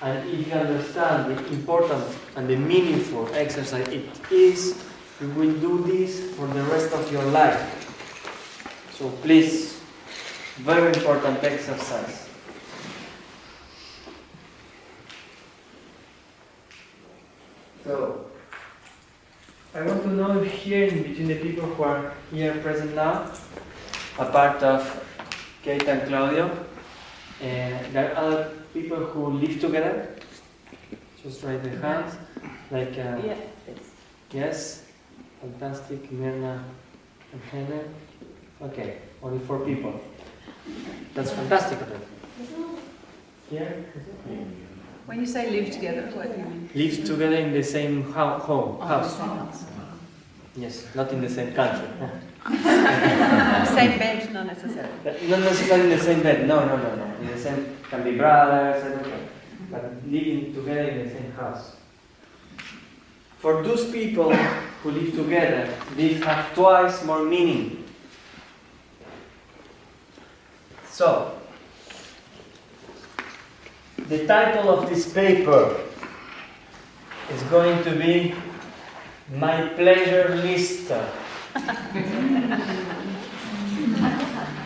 And if you understand the important and the meaningful exercise it is, you will do this for the rest of your life. So please, very important exercise. So, I want to know if here, in between the people who are here present now, apart of Kate and Claudio, there are other people who live together. Just raise their hands. Like, yes, fantastic, Mirna and Helen. Okay, only 4 people. That's fantastic. Here? When you say live together, what do you mean? Live together in the same house. Oh, Yes, not in the same country. Same bed, not necessarily. Not necessarily in the same bed. No. In the same, can be brothers, everything. But living together in the same house. For those people who live together, these have twice more meaning. So, the title of this paper is going to be My Pleasure List.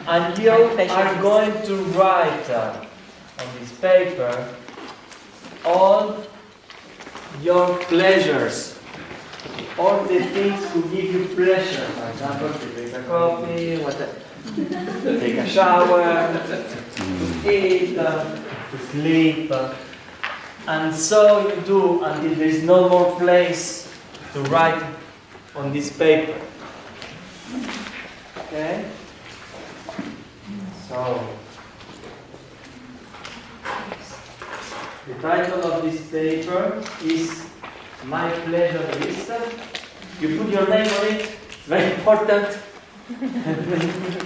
And you are going to write on this paper all your pleasures, all the things who give you pleasure. For example, to drink a coffee, whatever. Take a shower, to eat, to sleep. And so you do until there is no more place to write on this paper. Okay? So, the title of this paper is My Pleasure List. You put your name on it, very important.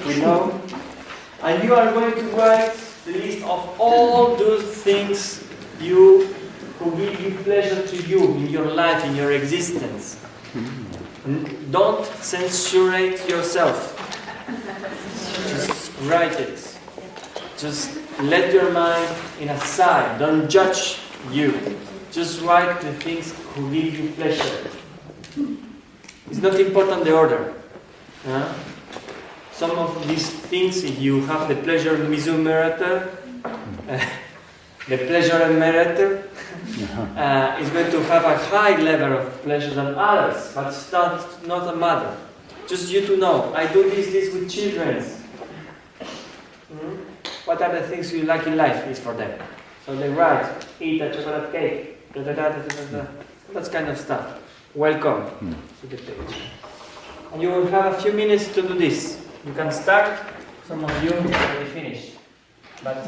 We know. And you are going to write the list of all those things who give you pleasure to you in your life, in your existence. Don't censurate yourself. Just write it. Just let your mind in a side. Don't judge you. Just write the things who give you pleasure. It's not important the order. Some of these things, if you have the pleasure meter, the pleasure meter is going to have a high level of pleasure than others, but it's not a matter. Just you to know, I do this with children. What are the things you like in life is for them. So they write, eat a chocolate cake, that kind of stuff. Welcome to the page. And you will have a few minutes to do this. You can start, some of you already finished. But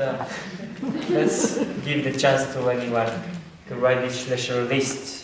let's give the chance to anyone to write this pleasure list.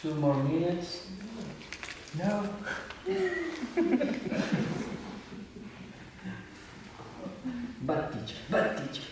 2 more minutes. No. Bad teacher, bad teacher.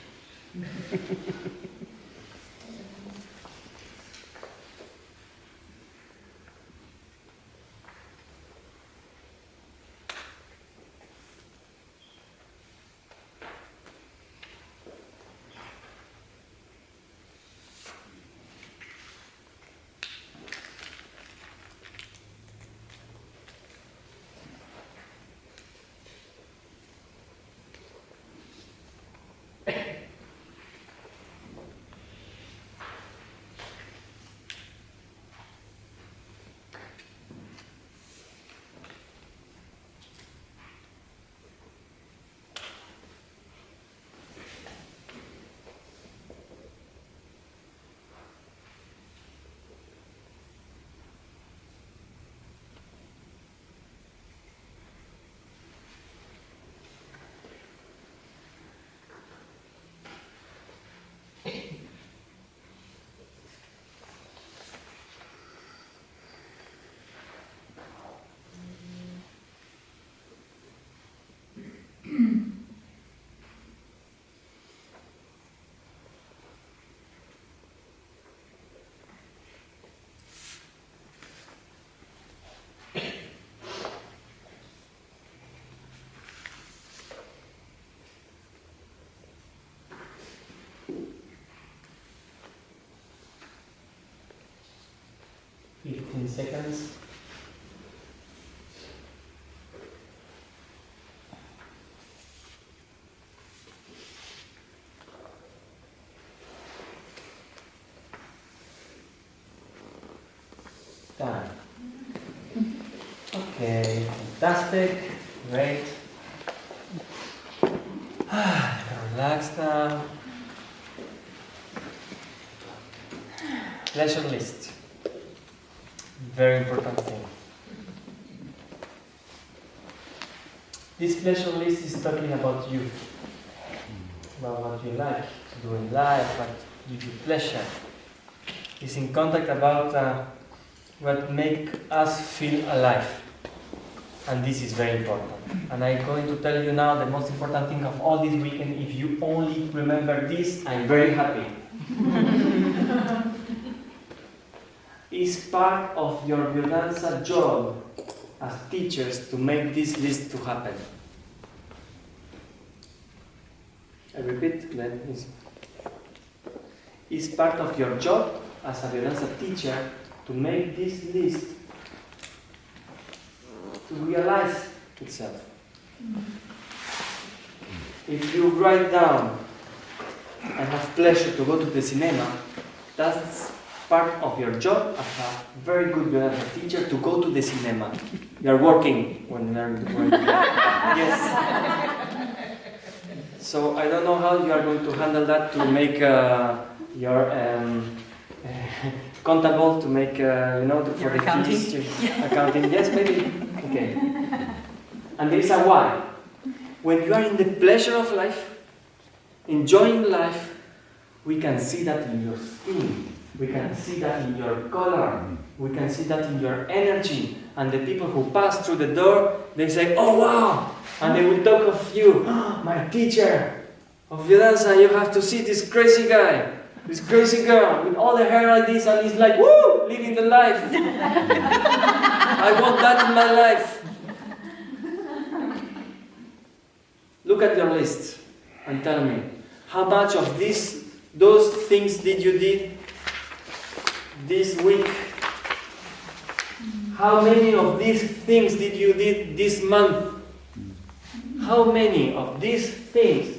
Fifteen seconds. Done. Okay, fantastic, great. Relax now. Pleasure list. Very important thing. This pleasure list is talking about you, about what you like to do in life, what gives you pleasure. It's in contact about what makes us feel alive. And this is very important. And I'm going to tell you now the most important thing of all this weekend. If you only remember this, I'm very happy. It's part of your Biodanza job as teachers to make this list to happen. I repeat, it's part of your job as a Biodanza teacher to make this list to realize itself. If you write down, I have pleasure to go to the cinema, that's part of your job as a very good Biodanza teacher to go to the cinema. You are working when you are working. Yes. So I don't know how you are going to handle that to make your contable, to make for the accounting. fees, accounting. Yes, maybe. Okay. And there is a why. When you are in the pleasure of life, enjoying life, we can see that in your skin. We can see that in your color. We can see that in your energy. And the people who pass through the door, they say, "Oh wow!" And they will talk of you. "Oh, my teacher of Biodanza, you have to see this crazy guy, this crazy girl with all the hair like this, and he's like, woo, living the life. I want that in my life." Look at your list and tell me, how much of those things did you did this week? How many of these things did you did this month? how many of these things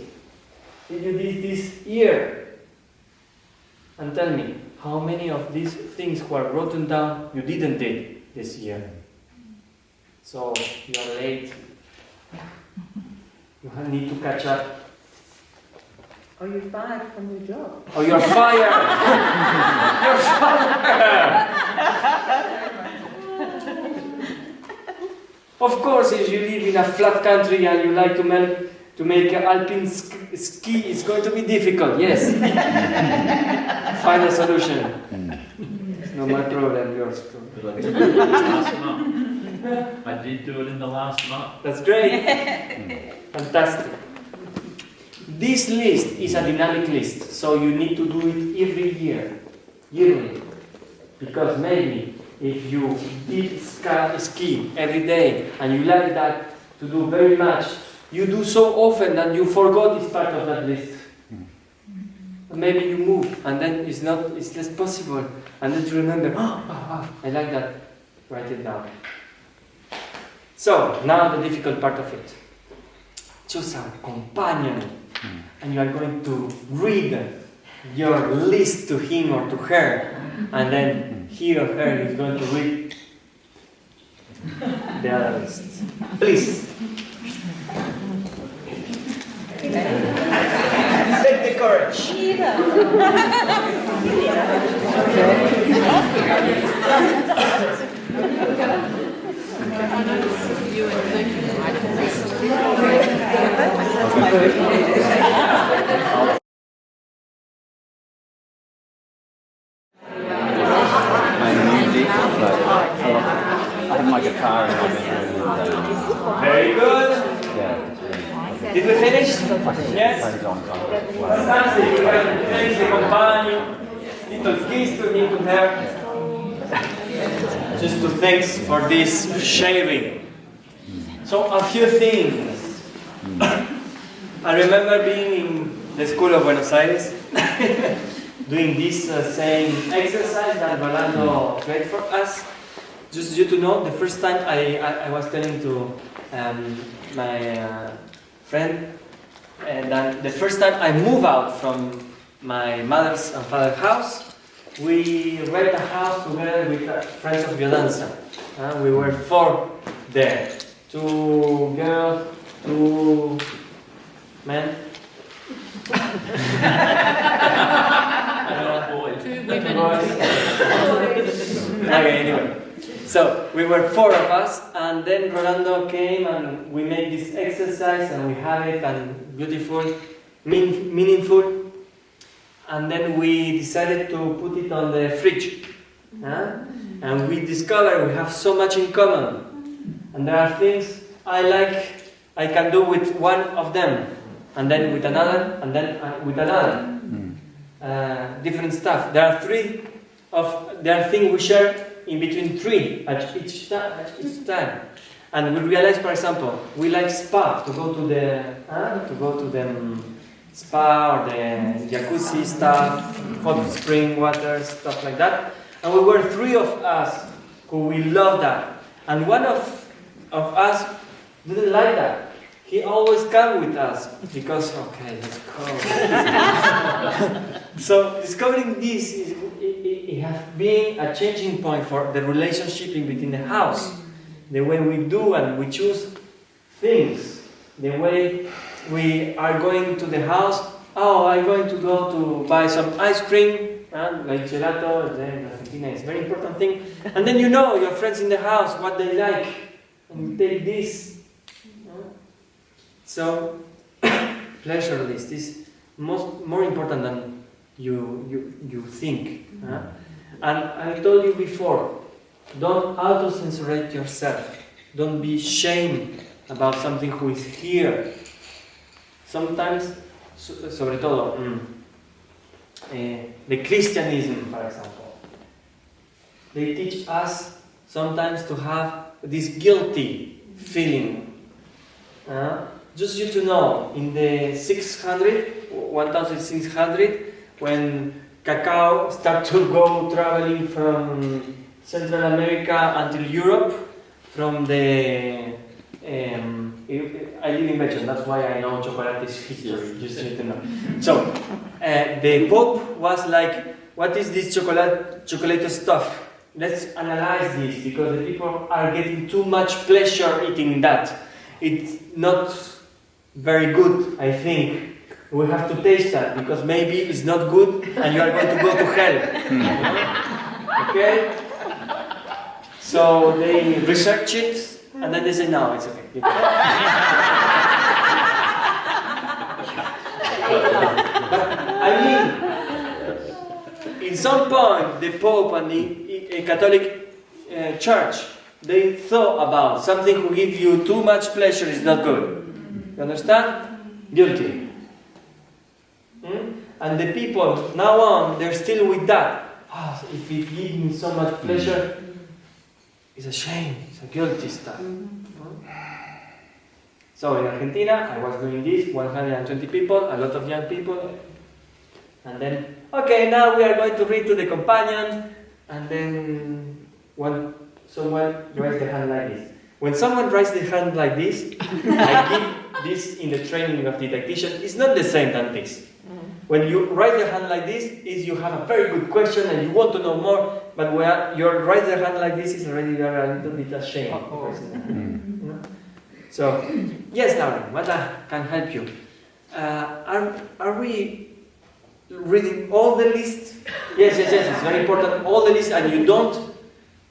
did you do this year? And tell me, how many of these things who are written down you didn't do this year? So you're late. You need to catch up. Or you're fired from your job. Oh, you're fired! You're fired! Of course, if you live in a flat country and you like to make alpine ski, it's going to be difficult, yes. Find a solution. It's not my problem, yours. But I did do it in the last month. I did do it in the last month. That's great. Fantastic. This list is a dynamic list, so you need to do it every year, yearly. Because maybe if you did ski every day and you like that to do very much, you do so often that you forgot this part of that list. Maybe you move and then it's less possible, and then you remember, I like that, write it down. So, now the difficult part of it. Choose a companion, and you are going to read your list to him or to her, and then he or her is going to read the other list. Please. Take the courage. I have my guitar in my bedroom. Very good. Yeah. Did we finish? Yes? Plays on. Fantastic. You can finish the companion, little kiss to him, to her. Just to thanks for this sharing. So a few things. I remember being in the school of Buenos Aires, doing this same exercise that Rolando created for us. Just you to know, the first time I was telling to my friend, and then the first time I moved out from my mother's and father's house, we rent a house together with friends of Biodanza. We were 4 there. 2 girls, 2 men. Boys. 2 women. Okay, anyway. So we were 4 of us, and then Rolando came and we made this exercise and we had it and beautiful, meaningful. And then we decided to put it on the fridge. And we discovered we have so much in common. And there are things I can do with one of them, and then with another, and then with another. Different stuff. There are things we share in between 3 at each time. And we realize, for example, we like spa, to go to the spa or the jacuzzi stuff, hot spring water, stuff like that. And we were 3 of us who we love that. And one of us didn't like that. He always come with us because, okay, let's go. So discovering this it has been a changing point for the relationship in between the house. The way we do and we choose things. The way we are going to the house. Oh, I'm going to go to buy some ice cream, like gelato. In Argentina, it's a very important thing. And then you know your friends in the house, what they like. And you take this. So, pleasure list is more important than you think. And I told you before, don't auto-censorate yourself. Don't be ashamed about something who is here. Sometimes, sobre todo, the Christianism, for example, they teach us sometimes to have this guilty feeling. Just you to know, in the 1600, when cacao started to go traveling from Central America until Europe, from the I live in Belgium, that's why I know chocolate's history, just need to know. So, the Pope was like, what is this chocolate stuff? Let's analyze this, because the people are getting too much pleasure eating that. It's not very good, I think. We have to taste that, because maybe it's not good and you are going to go to hell. Okay? So they research it and then they say, no, it's okay. I mean, in some point, the Pope and the Catholic Church, they thought about something who gives you too much pleasure is not good. You understand? Guilty. And the people, now on, they're still with that. If it gives me so much pleasure, it's a shame, it's a guilty stuff. So in Argentina, I was doing this, 120 people, a lot of young people. And then, okay, now we are going to read to the companion. And then someone raises the hand like this. When someone raises the hand like this, I give this in the training of the tactician. It's not the same than this. When you raise the hand like this, is you have a very good question and you want to know more, but when you raise the hand like this, is already you are a little bit ashamed. So, yes, Lauren, what can help you? Are we reading all the list? Yes, it's very important, all the list, and you don't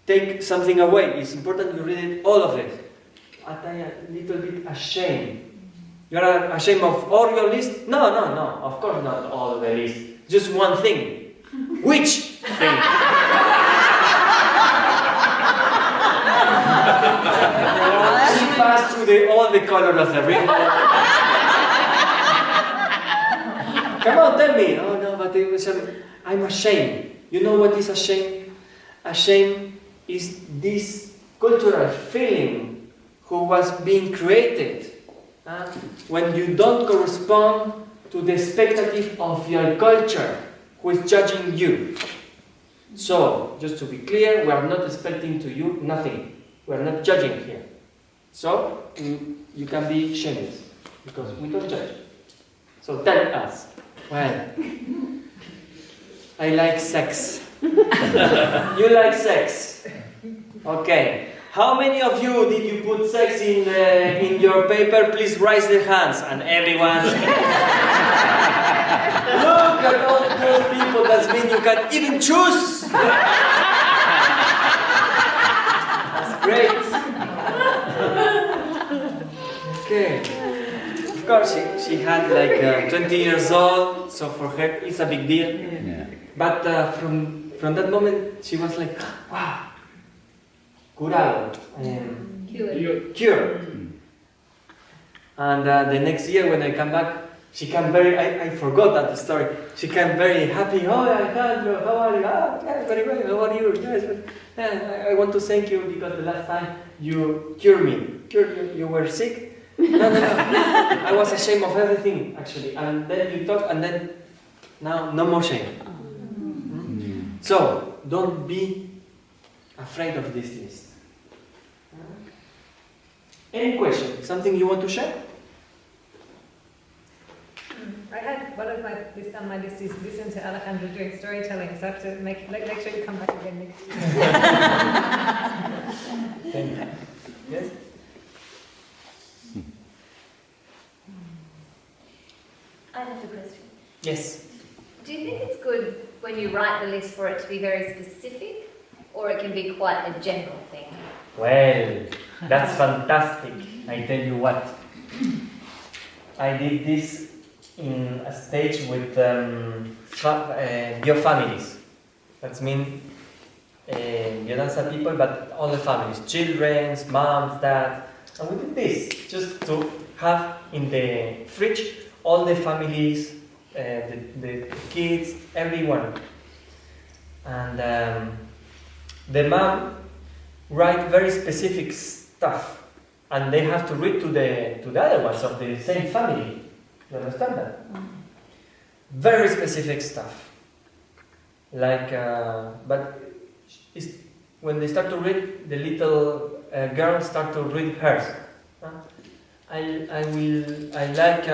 take something away. It's important you read it, all of it. I'm a little bit ashamed. You are ashamed of all your list? No, of course not all the list. Just one thing. Which thing? She passed through all the colors of the rainbow. Come on, tell me. Oh no, but it was I'm ashamed. You know what is ashamed? Ashamed is this cultural feeling who was being created. When you don't correspond to the expectative of your culture, who is judging you. So, just to be clear, we are not expecting to you nothing. We are not judging here. So, you can be shameless, because we don't judge. So tell us, well, I like sex. You like sex. Okay. How many of you did you put sex in your paper? Please raise their hands. And everyone. Look at all those people. That means you can even choose. That's great. Okay. Of course, she had like 20 years old, so for her it's a big deal. Yeah. But from that moment, she was like, wow. Curado. Cured. And the next year when I come back, she came very, I forgot that story. She came very happy. Oh, Alejandro, how are you? Oh, yeah, very well. How are you? Yes, I want to thank you because the last time you cured me. You were sick? No. I was ashamed of everything, actually. And then you talk, and then now no more shame. So, don't be afraid of this list. Any question? Something you want to share? I had one of my list on my list is listen to Alejandro doing storytelling, so I have to make sure you come back again next year. Thank you. Yes? I have a question. Yes. Do you think it's good when you write the list for it to be very specific, or it can be quite a general thing? Well, that's fantastic. I tell you what. I did this in a stage with your families. That means Biodanza people, but all the families, children, moms, dads. And we did this just to have in the fridge all the families, the kids, everyone. And the mom write very specific stuff, and they have to read to the other ones of the same family. You understand that? Very specific stuff. Like, but when they start to read, the little girls start to read hers. I like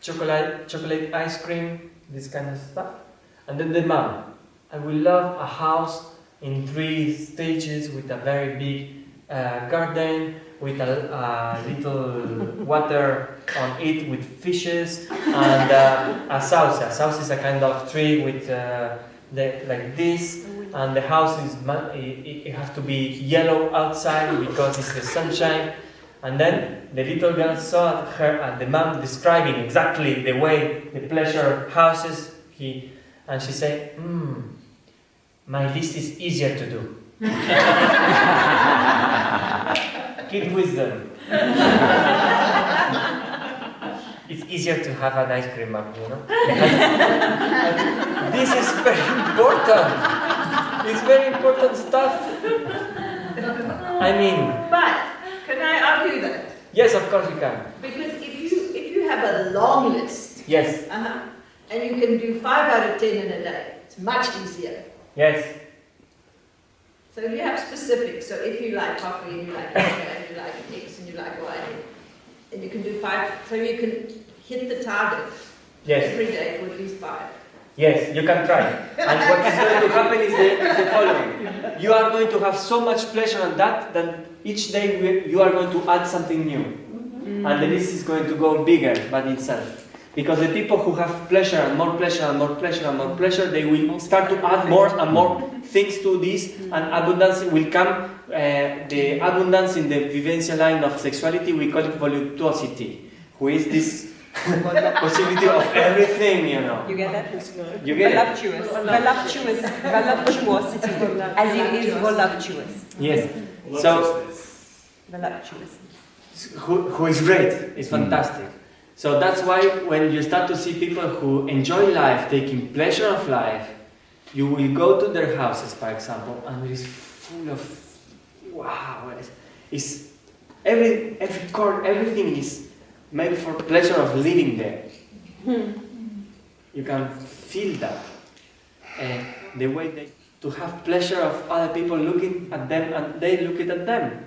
chocolate ice cream, this kind of stuff. And then the mom, I will love a house in 3 stages with a very big garden, with a little water on it with fishes, and a sauce. A sauce is a kind of tree with like this, and the house it has to be yellow outside because it's the sunshine. And then the little girl saw her and the mom describing exactly the way the pleasure houses and she said, my list is easier to do. Kid wisdom. It's easier to have an ice cream mug, you know? And this is very important. It's very important stuff. I mean... But, can I argue that? Yes, of course you can. Because if you have a long list, Yes. and you can do 5 out of 10 in a day, it's much easier. Yes. So you have specifics. So if you like coffee and you like yoga and you like eggs and you like wine, and you can do 5, so you can hit the target every day for at least 5. Yes, you can try. And what is going to happen is the following. You are going to have so much pleasure on that each day you are going to add something new. And the list is going to go bigger by itself. Because the people who have pleasure and more pleasure and more pleasure and more pleasure, they will start to add more and more things to this, and abundance will come. The abundance in the vivencia line of sexuality, we call it voluptuosity, who is this possibility of everything, you know. You get that? You get it? Voluptuosity. As it is voluptuous. Yes. So, Voluptuous. who is great, it's fantastic. So that's why when you start to see people who enjoy life, taking pleasure of life, you will go to their houses, for example, and it is full of wow. It's every corner, everything is made for pleasure of living there. You can feel that, and the way to have pleasure of other people looking at them and they looking at them.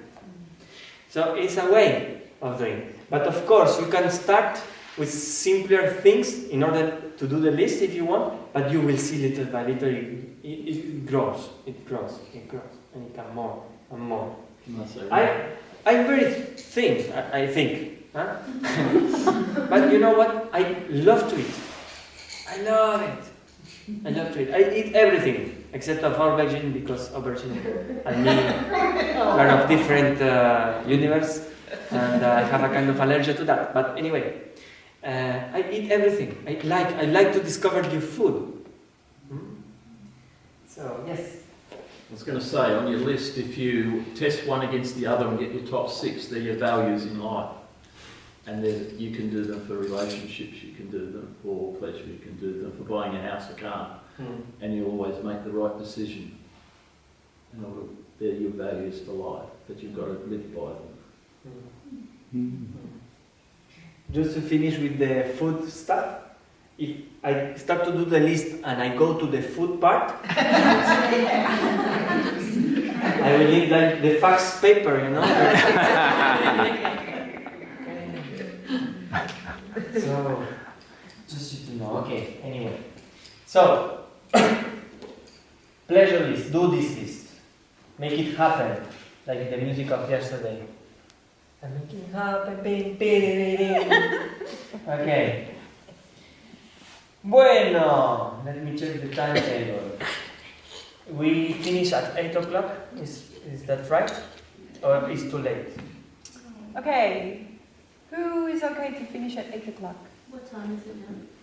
So it's a way of doing it. But of course, you can start with simpler things in order to do the list if you want, but you will see little by little it grows, and it can more and more. I'm very thin, I think. Huh? But you know what? I love to eat. I love it. I love to eat. I eat everything except of aubergine because aubergine and me are of different universe. And I have a kind of allergy to that. But anyway, I eat everything. I like to discover new food. So yes. I was going to say, on your list, if you test one against the other and get your top 6, they're your values in life. And you can do them for relationships, you can do them for pleasure, you can do them for buying a house or car. And you always make the right decision. And they're your values for life, but you've got to live by them. Just to finish with the food stuff, if I start to do the list and I go to the food part, I will need like the fax paper, you know. So, just so you know. Okay. Anyway, so pleasure list. Do this list. Make it happen, like the music of yesterday. I'm making it happen. Okay. Bueno, let me check the timetable. We finish at 8 o'clock. Is that right? Or is too late? Okay. Who is okay to finish at 8 o'clock? What time is it now?